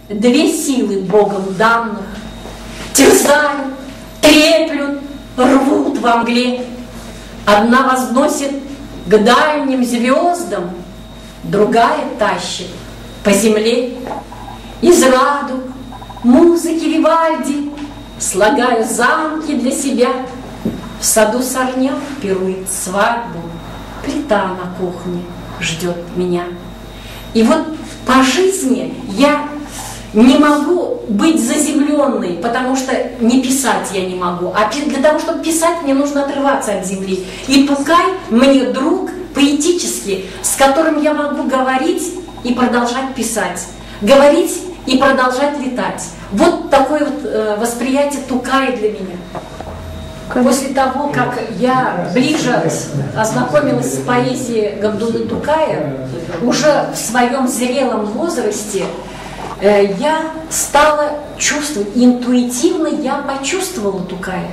две силы Богом данных, терзают, треплют, рвут во мгле. Одна возносит к дальним звездам, другая тащит по земле. Из радуг, музыки Вивальди слагаю замки для себя. В саду сорняк пирует свадьбу, плита на кухне ждет меня. И вот по жизни я не могу быть заземленной, потому что не писать я не могу. А для того, чтобы писать, мне нужно отрываться от земли. И Тукай мне друг поэтический, с которым я могу говорить и продолжать писать. Говорить и продолжать летать. Вот такое вот восприятие Тукая для меня. После того, как я ближе ознакомилась с поэзией Габдуллы Тукая, уже в своем зрелом возрасте я стала чувствовать, интуитивно я почувствовала Тукая.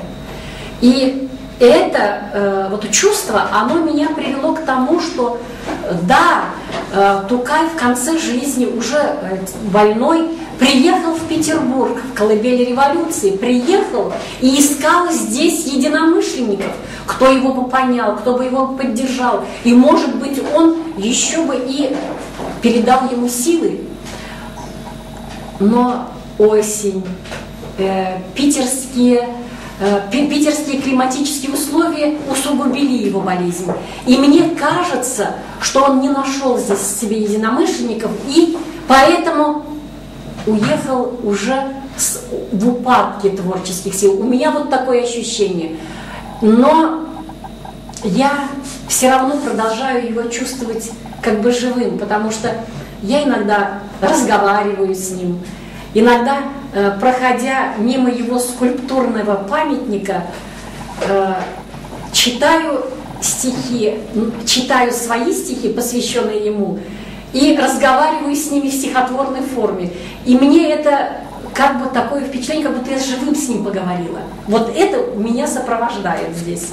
И это вот чувство, оно меня привело к тому, что да, Тукай в конце жизни, уже больной, приехал в Петербург, в колыбель революции, приехал и искал здесь единомышленников, кто его бы понял, кто бы его поддержал. И, может быть, он еще бы и передал ему силы. Но осень, питерские климатические условия усугубили его болезнь. И мне кажется, что он не нашел здесь себе единомышленников, и поэтому уехал уже в упадке творческих сил. У меня вот такое ощущение. Но я все равно продолжаю его чувствовать как бы живым, потому что я иногда разговариваю с ним, иногда, проходя мимо его скульптурного памятника, читаю стихи, читаю свои стихи, посвященные ему, и разговариваю с ними в стихотворной форме. И мне это как бы такое впечатление, как будто я живым с ним поговорила. Вот это меня сопровождает здесь.